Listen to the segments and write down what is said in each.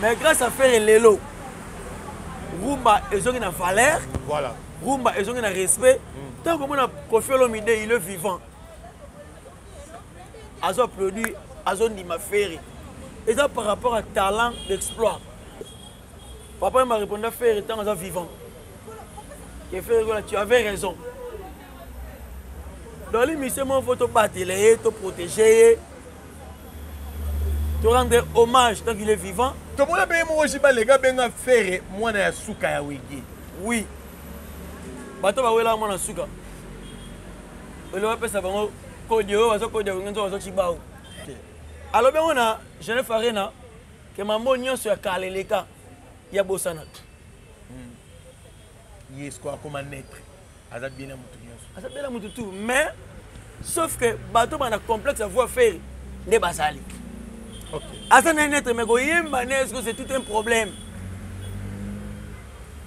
Mais grâce à faire Lelo, Rumba ils ont une valeur. Voilà. Rumba ils ont un respect. Tant que mon Koffi Olomide il est vivant. Azo produit, Azo Ndima Ferry. Et ça par rapport à talent d'exploit. Papa m'a répondu à faire étant Azo vivant. Et faire tu avais raison. Dans l'émission, il faut te battre, te protéger, te rendre hommage tant qu'il est vivant. Tout le monde a bien mangé les gars bien faire moi na suka ya wigi. Oui. Bato ba wela mwana suka. Ele wa pesa bango kodio wazo kodio ngenzo wazo chibao. Alors bien on a Genève Arena que mambo nyonso ya kaleleka ya bosana. Yes quoi comme un être. Azad bien mutu nyonso. Azad bien mutu tout mais sauf que bato bana complexe à voir faire ne basali. OK. Azad un être mais goyemba est-ce que c'est tout un problème.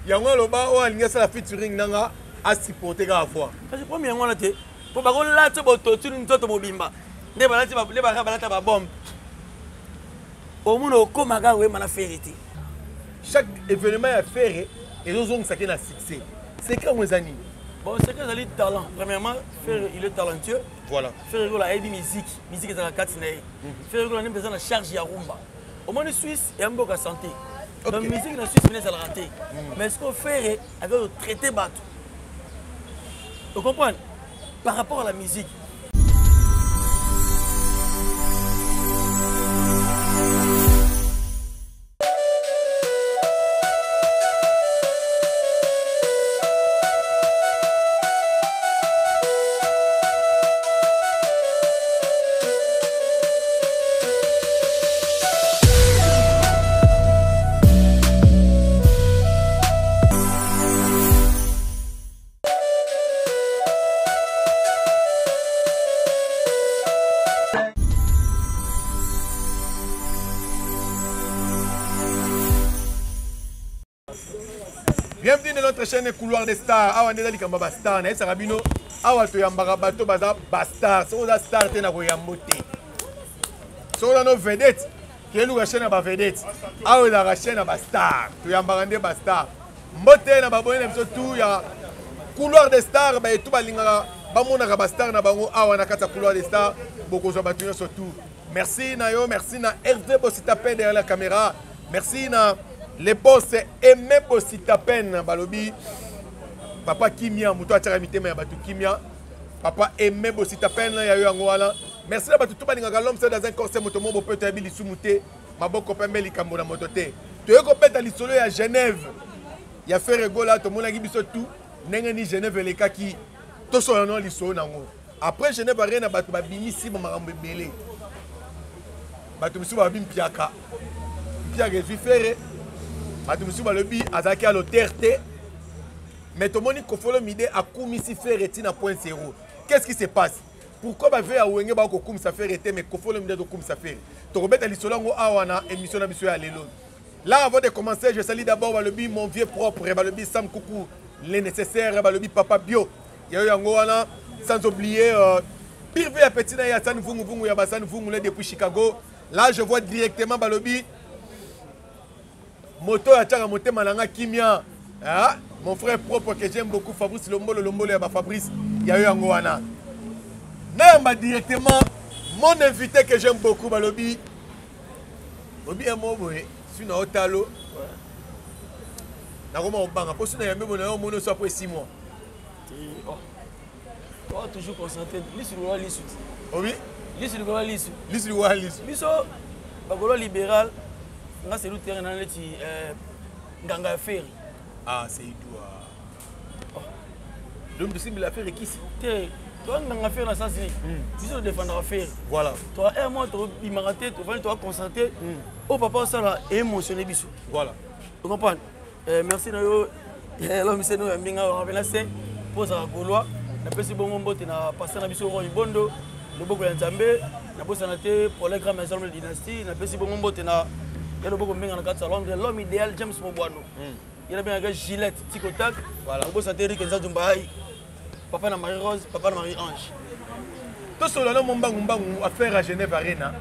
Yango loba o alinga sala featuring nanga a supporter ga fois. Parce que premier yango na te po ba ko la to boto tu ntoto mobimba. Ne ba lati ba le ba balata ba bombe. Au monde au komaga we mana ferité. Chaque événement à faire et les autres ça qui a succès. C'est quand vous années. Bon, c'est que vous avez talent. Premièrement, il est talentueux. Voilà. Faire la aide musique. Musique est dans la carte. Faire la besoin de charge à rumba. Au moins, en Suisse, il y a un peu de santé. Donc, la musique en Suisse, c'est la raté. Mais ce qu'on fait, avec le traité bateau. Vous comprenez? Par rapport à la musique. Bienvenue dans notre chaîne Couloir des Stars. Awa ndeza likamba ba star na esa rabino. Awa to yambaka bato baza ba star. So da star te na ko yambote. So da no vedette. Kelu ga chaîne ba vedette. Awa da ga chaîne ba star. To yambaka nde ba star. Mbote na babone na biso tout ya Couloir des Stars ba etu balingaka ba mona ga ba star na bango awa na kata Couloir des Stars. Boko zo batuyo surtout. Merci na yo, merci na Hervé Bossitape derrière la caméra. Merci na les boss aimé Bossitapen balobi papa Kimia muto atira mitema ya batu Kimia papa aimé Bossitapen ya yo yango wala merci na batu tout balingaka l'homme c'est dans un corset moto mo peut être bilisou muté maboko pembe likambo na moto te to yoko peta lisolo ya Genève ya faire gola to mona gibiso tout ndenge ni Genève lekaki to so non lisolo nango après Genève arena batu babimisi ba makambo ebele batu bisu ba bimpiaka piaka vifere Matumusu balobi azaki à l'autorité. Mais tout le monde Koffi Olomide a commis si faire à point zéro. Qu'est-ce qui se passe? Pourquoi ba veut awenge ba ko comme ça faire été mais Koffi Olomide do comme ça faire. To robeta lisolongo awana émission na biso ya lelo. Là avant de commencer, je salue d'abord balobi mon vieux propre balobi Sam Coucou, les nécessaires balobi Papa Bio. Ya yango wana sans oublier Pirve ya petit na ya San Vungu Vungu ya Basan Vungu depuis Chicago. Là je vois directement balobi Moto ya tchaka moté malanga Kimia. Ah, mon frère propre que j'aime beaucoup, Fabrice Lombolo Lombolo ya ba Fabrice. Ya yo yango wana. Namba directement mon invité que j'aime beaucoup balobi. Obi emo boye, si na otalo. Na koma obanga, po si na yambe bona yo mono so après 6 mois. Oh. Toi toujours concentré, lisu lo lisu. Obi, lisu lo lisu. Lisu lo lisu. Biso bagolo libéral. Là, c'est le terrain dans le Nganga Ferry. Ah, c'est toi. L'homme de Simbi l'a fait qui? Toi, Nganga Ferry, ça c'est. Tu sais, défendre la Ferry. Voilà. Toi, et moi, tu m'as raté, tu vas concentrer. Oh, papa, ça là, émotionné, bisou. Voilà. Tu comprends? Merci, Nayo. L'homme, c'est nous, Mbinga, on va venir pour ça, Gaulois. La personne bon mot, tu n'as passé dans bisou, Bondo, le Boko Nzambe, la personne pour les grands maisons de dynastie, la personne bon mot, tu n'as. Il y a beaucoup de salon, l'homme idéal, James Mobouano. Il y a bien un Gillette, Ticotac, voilà. On peut s'atterrir comme ça, papa na Marie-Rose, papa na Marie-Ange. Tout ce là, mon bang affaire à Genève Arena.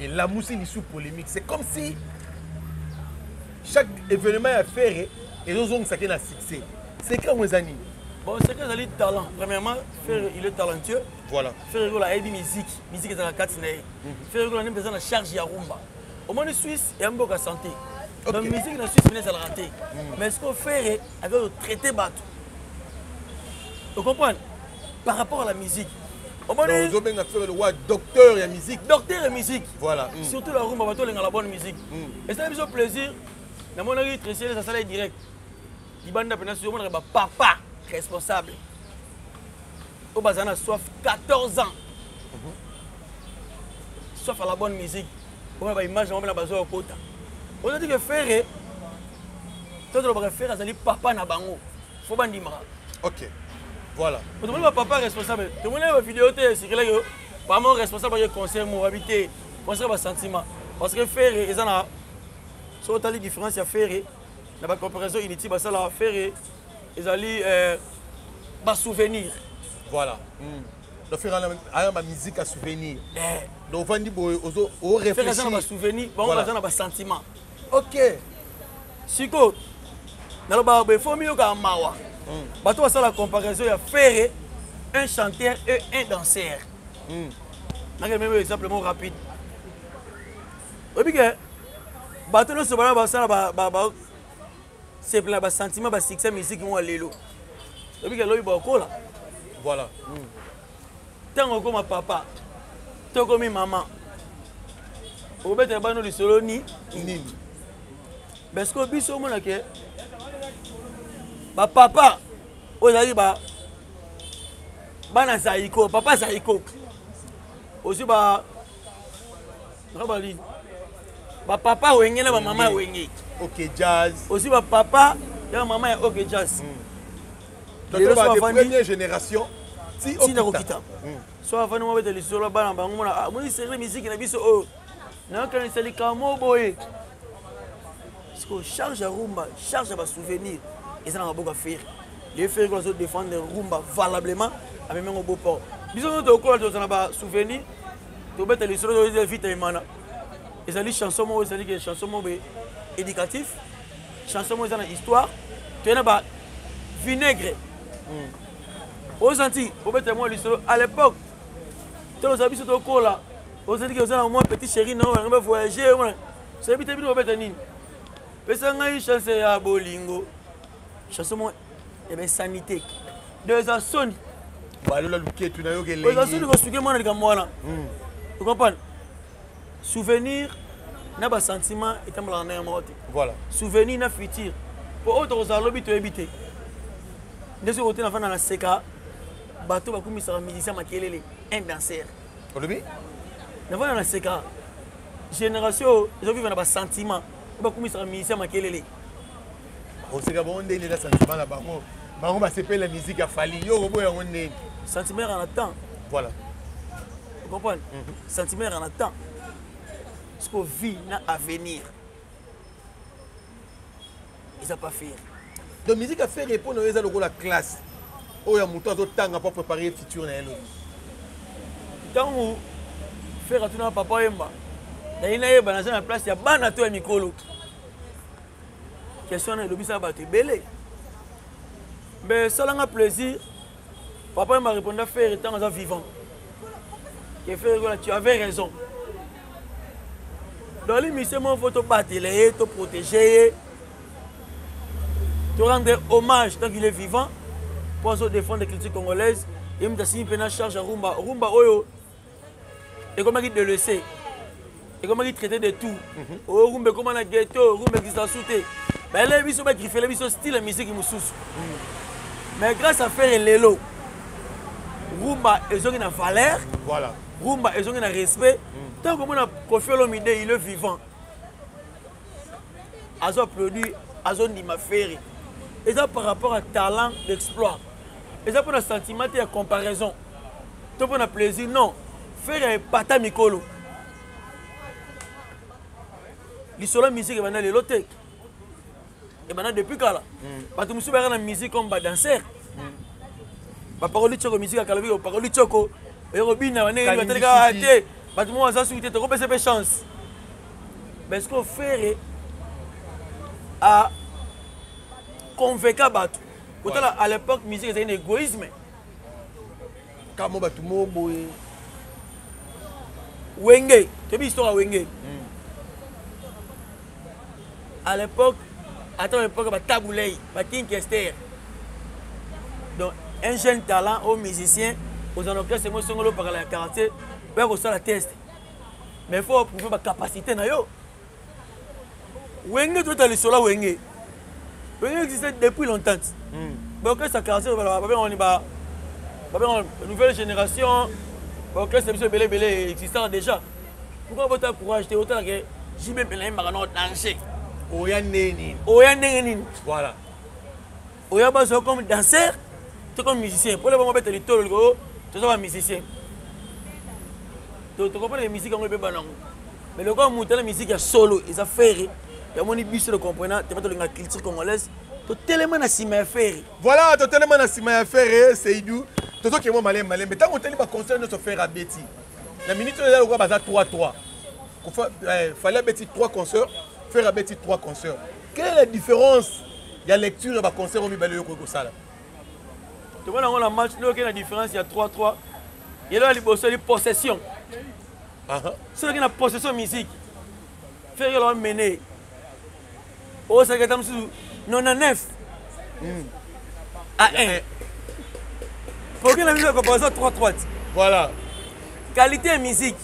Et la mousse est sous polémique. C'est comme si chaque événement à faire et ils ont ça qui a succès. C'est quand vous avez bon, c'est que le talent. Premièrement, il est talentueux. Voilà. Faire la musique, musique est dans la carte. Faire la charge à rumba. Au moins en Suisse, il y a un peu de santé. Donc la musique en Suisse, c'est la rater. Mais ce qu'on fait, avec le traité bateau. Vous comprenez? Par rapport à la musique. Vous avez fait le docteur et musique. Docteur et musique. Voilà. Surtout la rumba, bateau, la bonne musique. Et c'est un plaisir. Dans mon avis, ça s'allait direct. Il y a un papa responsable. Au bas, on a soif 14 ans. Soif à la bonne musique. On a une image, on a besoin de quota. On a dit que faire, tout le monde faire, c'est papa na bango. Faut pas dire. Ok. Voilà. Tout le monde papa responsable. Tout le monde a une vidéo, c'est que là, maman responsable de concert, mon habité, concert, sentiment. Parce que faire, ils ont sur la différence, il y a faire, dans la comparaison inutile, ça la faire, ils ont souvenir. Voilà. Donc faire la musique à souvenir. Donc on dit au réfléchir. Faire un souvenir, on va faire un sentiment. Ok. Siko, dans le faut mieux qu'un mawa. Bateau va faire la comparaison, il y a faire un chanteur et un danseur. Je vais même un exemple rapide. Vous voyez que bateau ne se voit pas c'est le sentiment de succès musique qui est l'élo. Vous voyez que l'eau est là. Voilà. Tant que ma papa, tant que ma maman, vous pouvez être dans le solo ni. Parce que biso au monde que papa, vous allez bana saiko, papa saiko. Aussi papa wenge na maman wenge. Ok jazz. Aussi papa, ya maman ya ok jazz. Donc la première génération. Si Okita. Soit avant nous mettre les solo bana bango na moi c'est la musique na biso o. Na quand c'est les camo boy. Parce que charge à rumba, charge à souvenir et ça n'a pas beaucoup à faire. Les faire qu'on se défendre rumba valablement avec même au beau port. Bisous nous au cours de ça souvenir. Tu mettre les solo de vite et mana. Et ça dit chanson moi ça dit que chanson moi éducatif. Chanson moi dans histoire. Tu as pas vinaigre. Aux Antilles, au moi à l'époque, tous les habits sont au cours là. Aux Antilles, vous avez un petit chéri, non, on va voyager. C'est habité au Bétanine. Mais ça a une chance à Bolingo. Chanson sanité. Deux ans sonne. Deux ans sonne, vous comprenez? Souvenir, n'a pas sentiment et t'as mal en mort. Voilà. Souvenir, n'a futur. Pour autres, à l'objet, tu habites. Dès que tu as fait dans la CK, bateau va commencer à musicien makelele un danseur. Olobi? Dans la CK, génération, ils vivent dans un sentiment. Va commencer à musicien makelele. On sait qu'on est dans sentiment là bas. On va s'appeler la musique à Fali. Yo robo ya on est. Sentiment en attend. Voilà. Vous comprenez? Sentiment en attend. Ce qu'on vit n'a à venir. Ils n'ont pas fait. Donc musique à faire répondre aux la classe. Oh ya muto to tanga pour préparer le futur na elo. Tant où faire à tout na papa yemba. D'ailleurs na dans la place il y a bana to ya mikolo. Question na lobisa ba te belé. Mais ça l'a plaisir. Papa m'a répondu à faire tant en vivant. Que faire tu avais raison. Dans l'émission mon faut te battre, te protéger. Te rendre hommage tant qu'il est vivant pour se défendre les cultures congolaises. Et me signé une charge à rumba. Rumba oyo. Et comment il te laisser. Et comment il traiter de tout. Oh rumba comment na ghetto, rumba qui s'en sauté. Mais là ils sont pas griffés, ils sont style la musique qui sous. Mais grâce à faire l'élo. Rumba ils ont une valeur. Voilà. Rumba ils ont un respect. Tant que on a confié l'homme idée, il est vivant. Azo produit, azo ni ma faire. Et ça par rapport à talent d'exploit. Et ça pour un sentiment de comparaison. Tout pour un plaisir, non. Faire un pata mikolo. L'histoire musique est maintenant les lotek. Et maintenant depuis quand là? Parce que nous sommes dans la musique comme danseur. La parole de choco musique à Calabi, la parole de choco. Et Robin, on est dans le cas de parce que moi, ça suite, tu as chance. Mais ce qu'on fait, à convaincre Batou. À l'époque, la musique était un égoïsme. Comment Batou Moboé Wenge, tu as vu l'histoire à Wenge? À l'époque, attends l'époque, il y a Taboulay, il y a Esther. Donc, un jeune talent aux musiciens, aux orchestres, c'est moi qui suis par la quartier, il faut faire le test. Mais il faut prouver ma capacité. Wenge, tu as le solo Wenge. Wenge existait depuis longtemps. Donc, ça quartier, on est une nouvelle génération. L'orchestre est belé existant déjà. Pourquoi votre courage est autant que j'y mets un marano danser? Oya Neni. Voilà. Oya Bazo comme danseur, tu comme musicien. Pour le moment, tu es tu es un musicien. Tu comprends les musiques comme le bébé. Mais le gars, la musique est solo, ils ont fait. Il y a mon bus de comprenant, tu as la culture congolaise. Tu as tellement de faire. Voilà, tu as tellement de faire, Seydou. Tu as tellement malin. Mais tant que tu as un concert, tu as fait à Betty. La minute, tu as 3-3. Il fallait Betty 3 concerts. Faire à Betty 3 concerts. Quelle est la différence? Il y a lecture et concert au Mibale Yoko Sala. Tu vois, dans le match, il y a la différence, il y a 3-3. Il y a la possession. C'est la possession musique. Faire le mener. Au secrétaire, 99 à 1. Pour que la musique comparaison 3-3. Voilà. Qualité de musique.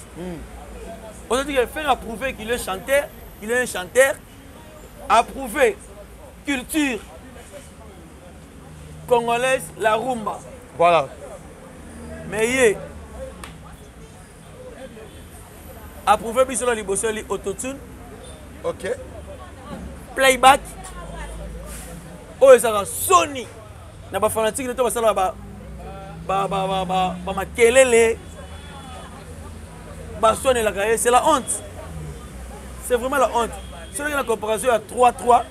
Aujourd'hui, il fait approuver qu'il est chanteur. Il est un chanteur, approuvé culture congolaise, la rumba. Voilà. Mais il est approuvé puis sur la liboso autotune. Ok. Playback. Oh, ça va Sony. Na ba fanatique de toi ça là ba kelele. Ba Sony la gagne, c'est la honte. C'est vraiment la honte. Si on a la comparaison à 3-3,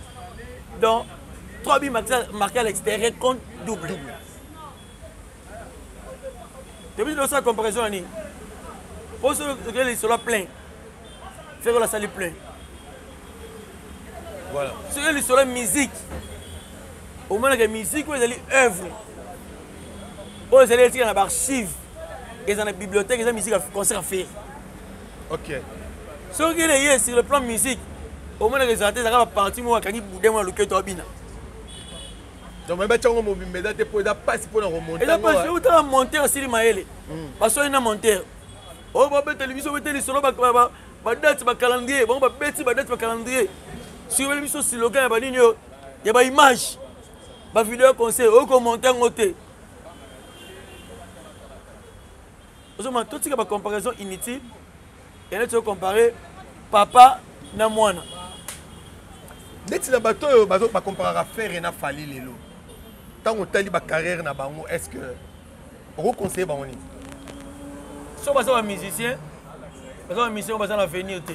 donc 3 buts marqués à l'extérieur contre double. Depuis que la comparaison, pour ceux qui sont plein, faire la salle plein. Voilà. Ceux qui sont la musique, au moins la musique, vous allez œuvre. Vous allez être dans l'archive, dans la bibliothèque, dans la musique à concert à faire. Ok. Ce qui est sur le plan musique, au moins les artistes sont partis moi quand ils boudent moi le que tu as bien. Donc même tu as un mobile date pour da passe pour remonter. Et là parce que tu as monté aussi les maël. Parce que il a monté. Oh ba télévision télé solo ba date ba calendrier, bon ba beti ba date ba calendrier. Sur l'émission slogan ba nini yo, il y a ba image. Ba vidéo conseil, au commenter ngoté. Aujourd'hui tout ce qui est comparaison inutile. Et là, tu vas comparer papa na mwana. Dès que tu vas comparer à faire et à Fali Lelo. Tant que tu as une carrière na bango, est-ce que vous conseillez bango ni? Si on passe à un musicien, parce que un musicien on passe à l'avenir te.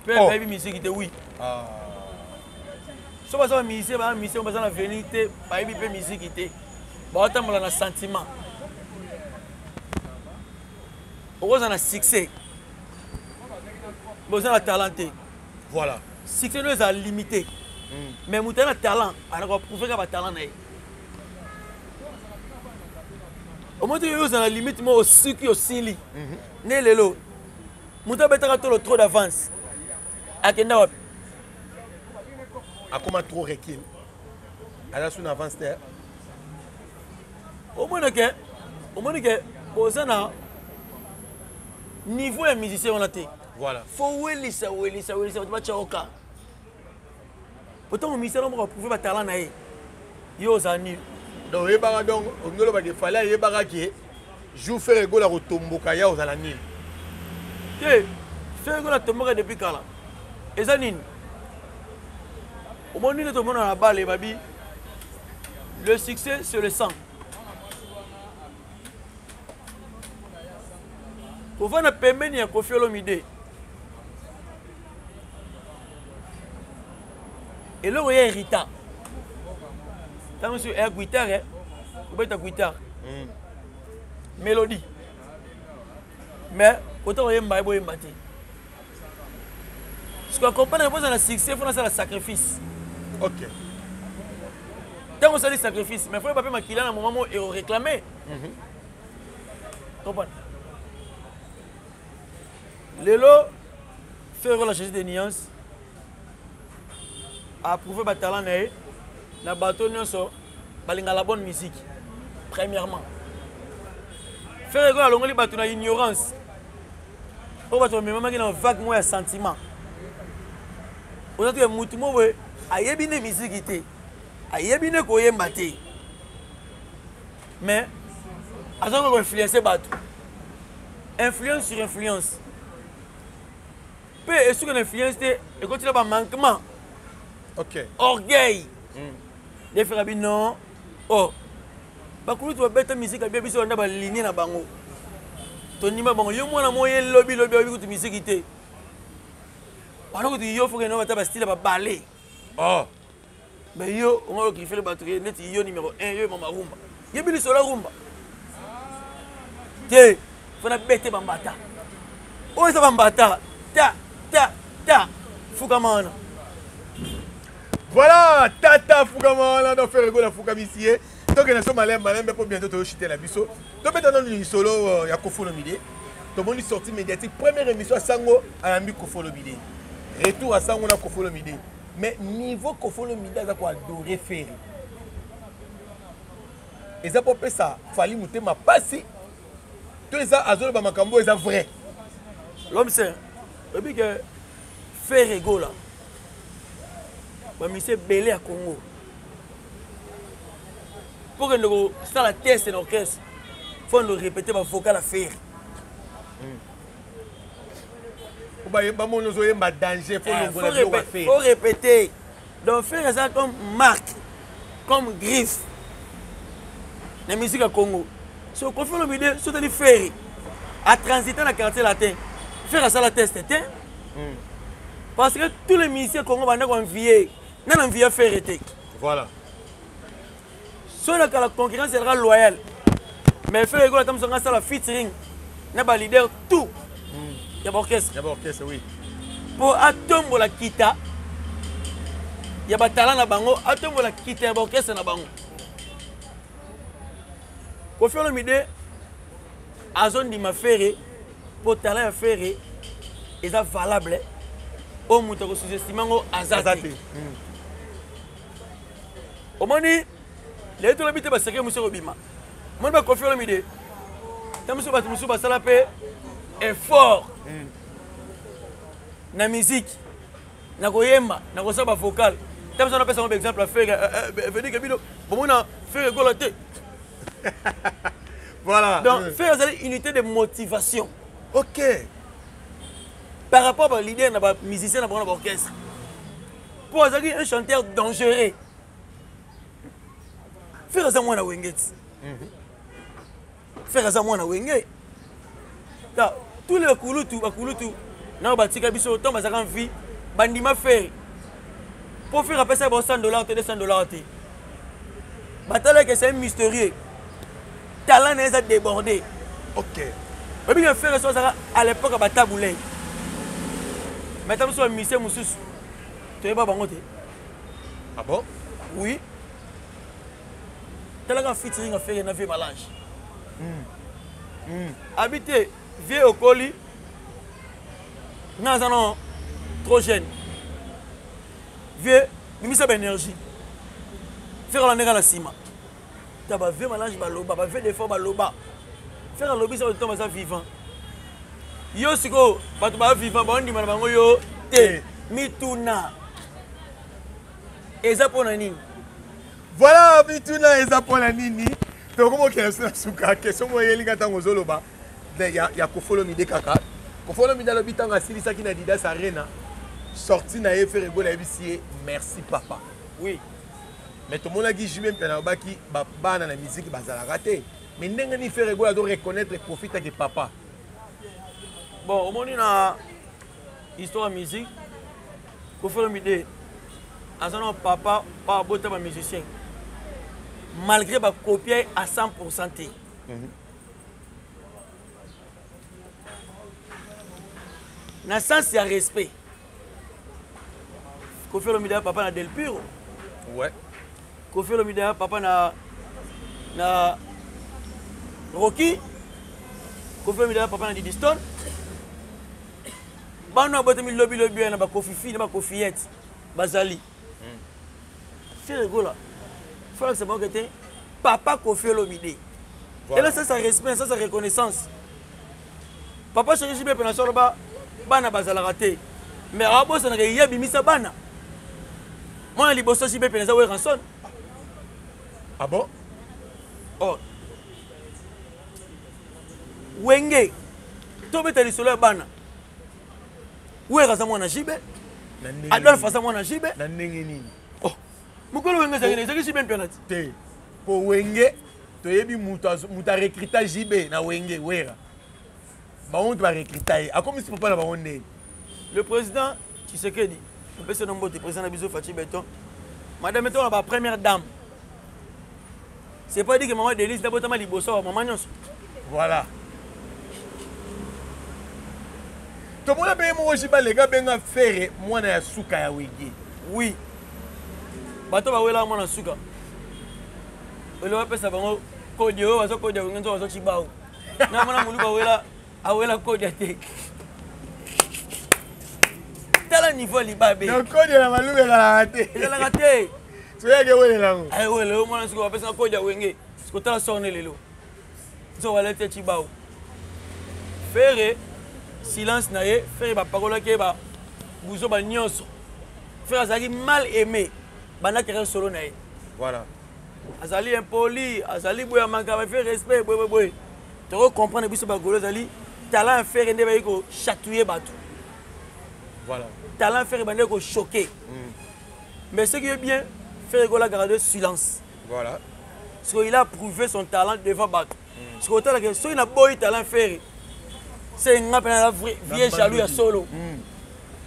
Peut être musique te oui. Si on passe à un musicien on passe à l'avenir te, pas une musique te. Bah autant on a un sentiment. On a un succès. Vous avez un talent. Voilà. Si c'est nous limité. Mais vous avez un talent. Alors vous pouvez avoir un talent. Au moins, vous avez une limite aussi qui est aussi. Vous avez trop d'avance. À comment trop recul? À la sous avance. Au moins que vous avez un niveau de musicien. Voilà. Faut ça, tu vas tchaoka. Pourtant, le ministère va prouver votre talent. Yo zani. Donc, il fallait que je fais le goal à Tomboka ya aux alanil. Que faire le goal à Tomboka depuis quand là? Et Zanine. Au moment où tout le monde a la balle, babi, le succès c'est le sang. Pour faire la paiement, il y a Kofi Olomide. Et là, il y a Rita. Quand tu as guitare, tu peux ta guitare. Mélodie. Mais, autant il y a un bail matin. Ce qu'on comprend, c'est que le succès, il faut faire le sacrifice. Ok. Tant qu'on s'est sacrifice, mais il faut pas faire qu'il a un moment où il réclamer. Comprends? Lélo, faire la chaise des nuances, approuver le talent, na bateau, la bonne musique. Premièrement. Faire la longue bateau, na ignorance. Pour bateau, mais maman qui a un vague moins sentiment. Aujourd'hui, il y a un mouton, il y a une musique. Il y a une musique. Mais, il y a une influence. Influence sur influence. Peu et sur une influence, et quand il y a un manquement. Ok. Orgueil. Les frères non. Oh. Bah, quand tu as bête musique, tu as bien sûr une ligne na bango. Ton nima bango, yo mwana moyen lobby tu musique ité. Pendant que tu yo faut que nous va style ba ballet. Oh. Mais yo, on va griffer le batterie net yo numéro 1 yo mama rumba. Yo bili solo rumba. Té, faut na bête bambata. Oh ça bambata. Ta. Fukamana. Voilà, Tata Foukamana dans faire la Foukamissier. Donc nous sommes allés pour bientôt te chuter la biso. Donc maintenant nous solo ya Kofolo Mide. Tout le monde est sorti médiatique. Première émission à Sango à la Kofolo Mide. Retour à Sango na Kofolo Mide. Mais niveau Kofolo Mide ça quoi adorer faire. Et ça pour ça, fallait monter ma passé. Tout ça azolo ba makambo est vrai. L'homme c'est depuis que faire ego là. Bah monsieur belé à Congo. Pour que nous ça la test en orchestre, faut nous répéter ma vocal à faire. Faut répéter. Donc faire ça comme marque, comme griffe. La musique à Congo. Si on confie le milieu, si on faire à transiter dans le quartier latin, faire ça la test. Parce que tous les musiciens Congo vont envier. N'a envie à faire été. Voilà. Si on a la concurrence sera loyale. Mais faire égale à ça la featuring. N'a pas leader tout. Il y a l'orchestre. Il y a l'orchestre, oui. Pour attendre la kita, il y a des talents na bango, attendre la kita, il y a l'orchestre na bango. Pour faire le midi, à zone de ma ferré, pour talent à ferré, est valable. Au mouton que sous-estimé à Azate. Au moment où les deux habités sont monsieur Robima, moi je vais confier le midi. Tant que monsieur Basalapé est fort. Na musique, na koyemba, na kosaba vocal. Tant que on appelle ça un exemple à faire, venez que bino, bon on a fait rigoloter. Voilà. Donc faire une unité de motivation. Ok. Par rapport à l'idée de musicien dans l'orchestre. Pour un chanteur dangereux. Faire ça moi na Wenget. Faire ça moi na Wenget. Tous les kulutu, na batika biso to bazaka envie bandima faire. Pour faire après ça $100 $200. Batala que c'est un mystérieux. Talent n'est pas débordé. Ok. Mais bien faire ça à l'époque à Bataboulé. Maintenant sur un musicien moussous. Tu es pas bon côté. Ah bon? Oui. Tu as un featuring à faire un vieux mélange. Habité vieux au colis. Non, trop jeune. Vieux, mais ça énergie. Faire la néga la cima. Tu as un vieux mélange baloba, un vieux défaut baloba. Faire un lobby ça le temps vivant. Yo siko, batu ba vivant, ba ndima na bango yo te mituna. Eza pona nini? Voilà, mituna eza pona nini? Donc comment qu'il y a ça suka question moi yelinga tango zoloba. Ya Kofolo Mide kaka. Kofolo Mide lobi tanga silisa ki na Adidas Arena. Sorti na ye faire ego la bisie. Merci papa. Oui. Mais tout le monde a dit même que baki ba na musique bazala raté. Mais ndenge ni faire ego doit reconnaître et profiter que papa. Bon, au moment na histoire de musique, Kofolo Mide, azana papa pas boté ba musicien. Malgré ba copier à 100%. Na sens ya respect. Kofolo Mide papa na Del Piro. Ouais. Kofi Olomide papa na Rocky. Kofi Olomide papa na Didi Stone. Bano abotami lobby na ba Kofi Fi na ba Kofiette bazali. C'est rigolo. Faut que c'est bon que t'es papa Kofi Olomide. Et là ça respect, ça reconnaissance. Papa chéri jibe pena solo bana bazala raté. Mais abo ça na yebi misa bana. Moi liboso jibe pena za we ranson. Ah bon? Oh. Wenge. To beta lisolo ya bana. We raza mwana jibe. Adolphe faza mwana jibe. Na ndenge nini? Oh. Mukolo wenge za ngene, zaki jibe penalty. Te. Po wenge to yebi muta recruta jibe na wenge wera. Ba on doit recruter. A comme si papa na ba on né. Le président Tshisekedi, le président Mbote, président Nabiso Fachi Beton. Madame Beton la première dame. C'est pas dit que maman Delis d'abord tama liboso maman nyonso. Voilà. To mona be mo jiba les gars benga faire mwana ya suka ya wege. Oui. Bato ba wela mwana suka. Ole wa pesa bango kodio wazo kodio ngenzo wazo chibao. Na mwana muluka wela awela kodio te. Tala niveau libabe. Donc kodio na malume la raté. La raté. Soyez que wele lango. Ay wele o mwana suka wa pesa kodio wenge. Siko tala sonne lelo. Zo wala te chibao. Faire silence na ye, faire ba parole ke ba buzo ba nyonso. Faire azali mal aimé. Bana kere solo na ye. Voilà. Azali impoli, azali boya manka ba faire respect boy. Tu comprendre biso ba golo azali talent faire ndé ba ko chatouiller batou. Voilà. Talent faire bandé ko choquer. Mais ce qui est bien, faire gola garder silence. Voilà. Parce qu'il a prouvé son talent devant batou. Parce que autant que ceux qui n'a boy talent faire c'est un vieux jaloux à solo.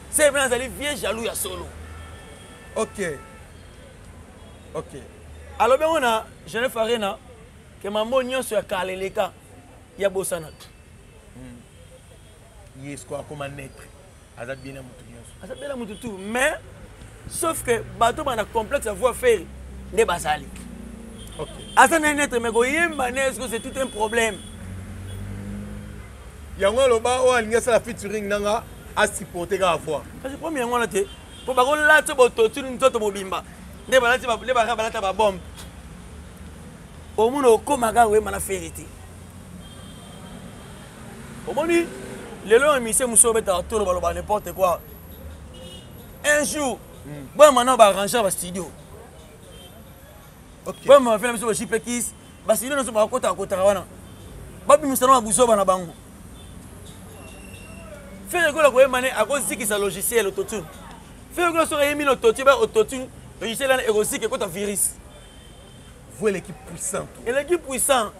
C'est un vieux jaloux à solo. Ok. Ok. Alors, on a, je ne ferai pas que ma mounion soit kaleleka. Il y a Bossanat. Il est quoi comme un être. Azad bien à Moutounios. Azad bien à Moutoutou. Mais, sauf que bateau a un complexe à voir faire des basali. Ok. Azad un être, mais c'est tout un problème. Yango loba o alinga sala featuring nanga a supporter ga fois. Parce que premier yango na te po ba ko la tso boto tu ntoto mobimba. Ne ba la ti ba le ba ka ba la ta ba bombe. O muno okoma ga we mana ferité. O moni lelo émission muso beta tolo ba lo ba n'importe quoi. Un jour, bon maintenant ba ranger ba studio. OK. Bon ma fait la mission JP Kiss, ba studio no so ba kota wana. Ba bi misano ba buso ba na bango. Faire que la mané à cause que ça logiciel autotune. Faire que ça mis l'autotune, autotune, logiciel est aussi que quand un virus. Vous l'équipe puissante. Et l'équipe puissante.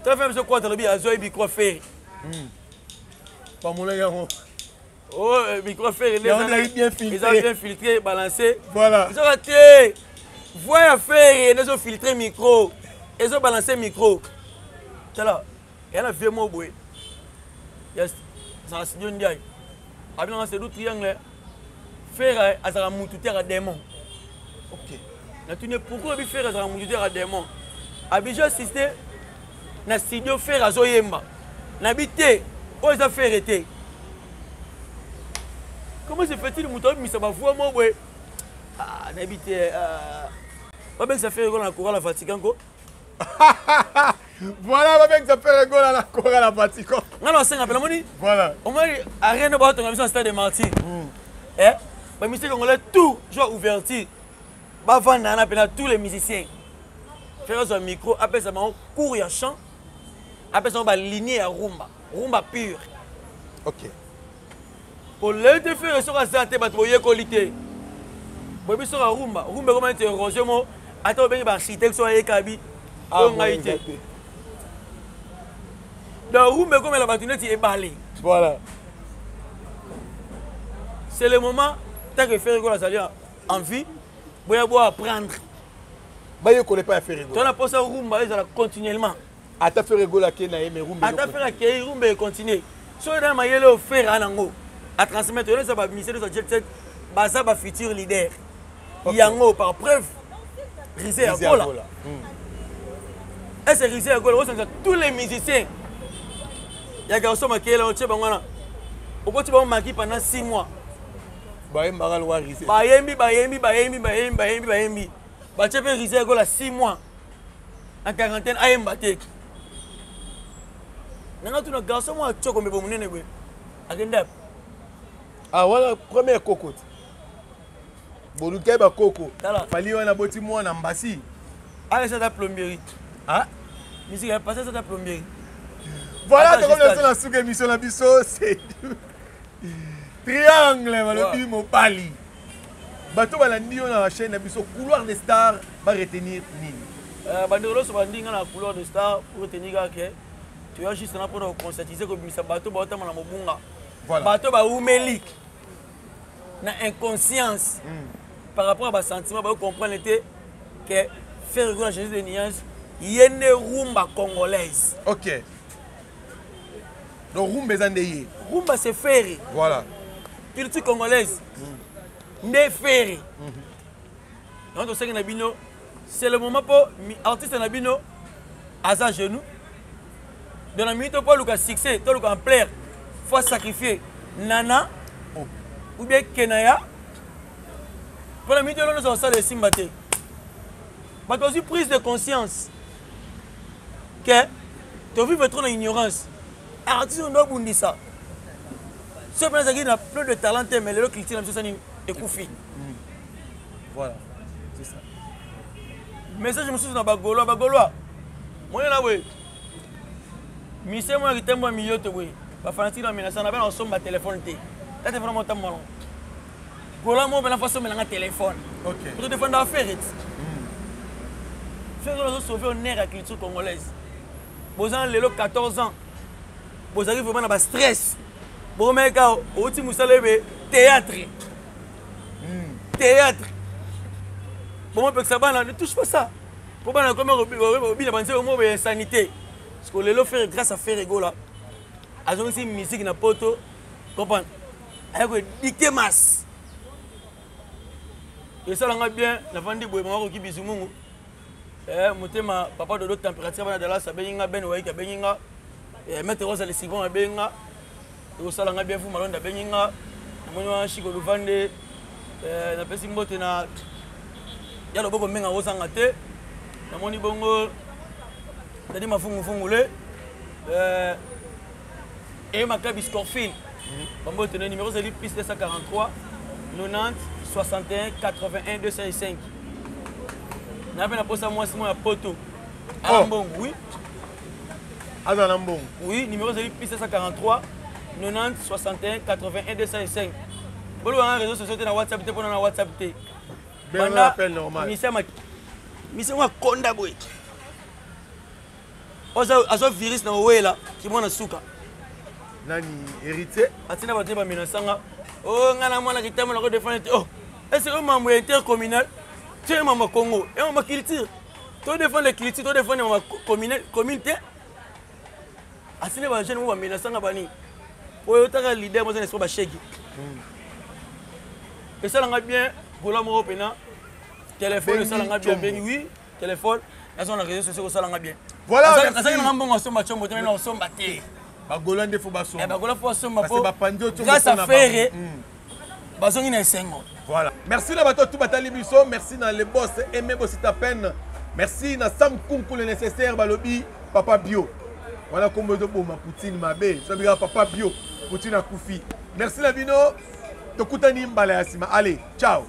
Tu as fait ce quoi tu as bien à Zoé micro faire. Pas mon yango. Oh micro faire ils ont bien filtré. Ils ont bien filtré, balancé. Voilà. Ils ont raté. Voyez faire, ils ont filtré micro. Ils ont balancé micro. C'est là. Il y a un vieux mot boy. Yes. Ça c'est Dieu ndiaye. Abina c'est du triangle. Faire azara mututer à démon. OK. Na tu ne pourquoi bi faire azara mututer à démon. Abija assisté na studio faire azoyemba. Na bité o za faire été. Comment se fait-il muto mi ça va voir moi ouais. Ah na bité pas bien ça fait la courant la fatigue encore. Voilà, va bien que ça fait rigolo à la cour à la Vatican. Non, non, c'est un peu moni. Voilà. On m'a dit, rien de bon, on a vu un stade de Martyr. Eh? Mais monsieur, on a tout, genre ouverture. Bah, on a tous les musiciens. Faire un micro, après ça, on court et chant. Après ça, on va lignée à rumba. Rumba pure. OK. Pour le faire, sur la santé, bah, tu vois, qualité. Bon, sur la rumba. Rumba, comment tu es rosé, moi? Attends, ben, architecte, sur les cabis. On a été. Dans room comme la batunette est balée. Voilà. C'est le moment tant que faire la salle en vie, vous allez apprendre. Bah je connais pas faire rigolo. Tu as pas ça room bah ça continuellement. À ta faire rigolo qui na mais room. À ta faire que room be continuer. So dans ma yelo faire anango. À transmettre ça va ministère de jet set, bah ça va futur leader. Yango par preuve Rizé à Gola. Et c'est Rizé à Gola. Tous les musiciens. Il y a Garçon Makéla, on tient Bangana. Au côté de Maki pendant 6 mois. Bayembi. Bache fait Rizé à Gola 6 mois. En quarantaine, à Mbatek. Nanga tu na garçon moi tchoko me bomunene we. Agenda. Ah voilà première cocotte. Boluke ba coco. Fali wana boti moi na mbasi. Ah ça ta plomberie. Ah musique a passé ça ta plomberie. Voilà comme la sous émission la biso c'est triangle malobi mo pali. Bato balandi on na chaîne na biso couloir des stars va retenir nini. Bandolo so bandinga na couloir des stars pour retenir que tu as juste là pour conscientiser que ça bateau ba otama na mobunga. Voilà. Bateau ba umelik na inconscience par rapport à ba sentiment ba comprendre que faire la jeunesse de Niance yene rumba congolaise. OK. Donc rumba ezandeye. Rumba c'est faire. Voilà. Culture congolaise. Né faire. Donc c'est que bino c'est le moment pour artiste na bino à sa genou. Dans la minute pour le succès, tout le en plaire, faut sacrifier Nana ou bien Kenaya. Pour la minute nous avons ça de Simbate. Mais aussi prise de conscience que tu vis trop dans l'ignorance. Artiste on doit bundi ça. Ce prince qui a plein de talent mais le culture ça est koufi. Voilà. C'est ça. Message je me suis dans Bagoloa. Moi là oui. Monsieur moi qui t'aime moi milieu te oui. Ba fanatique na menace na ba on somba téléphone té. Là t'es vraiment tamalo. Gola mo bela façon melanga téléphone. OK. Pour défendre affaire. Faire nous sauver honneur à la culture congolaise. Bozan lelo 14 ans. Vous arrivez vraiment dans stress. Bon mec au ti musalebe théâtre. Théâtre. Bon mec ça ne touche pas ça. Pour pas comme Robi na penser au mot sanité. Parce que le faire grâce à faire ego là. Ils ont aussi musique na poto. Comprendre. Avec dicter masse. Et ça l'a bien, la vente de bois qui bisumungu. Motema papa de l'autre température va dans la sabenga ben ouais ka benga. Mettre rose les cigons à benga. Et ça l'a bien fou malon da benga. Moni wa shiko lu vande na pesi mbote na ya lo boko menga osanga te. Na moni bongo dadi mafungu fungule et ma club Scorfield. Bon tenez numéro c'est plus 243 90 61 81 205. Na pena posa moi c'est moi poto. Ambong oui. Azanambong. Oui, numéro c'est plus 243 90 61 81 205. Bolo un réseau social na WhatsApp te pona na WhatsApp te. Ben on appelle normal. Mise moi konda boy. Azo virus na wela ki mona suka. Nani héritier atina ba teba minasanga oh ngana mwana kitamo na ko défendre oh est-ce que membre intercommunal tu es membre Congo et on ma culture to défendre les cultures to défendre ma communauté atina ba jeune mo ba minasanga bani oyo taka leader mo zane so ba sheki et ça langa bien gola mo pena téléphone ça langa bien oui téléphone elles ont la réseaux sociaux ça langa bien voilà ça ça langa bon somba chombo tena na somba te Bagolande faut basoma. Bagola faut somba po. Grâce à faire bazongi na esengo. Voilà. Merci na bato tout batali biso, merci na les boss aimé bossi ta peine. Merci na Sam Kunku le nécessaire balobi papa bio. Voilà comme de boma Poutine mabe. Ça bira papa bio Poutine a koufi. Merci la bino. Tokutani mbala yasima. Allez, ciao.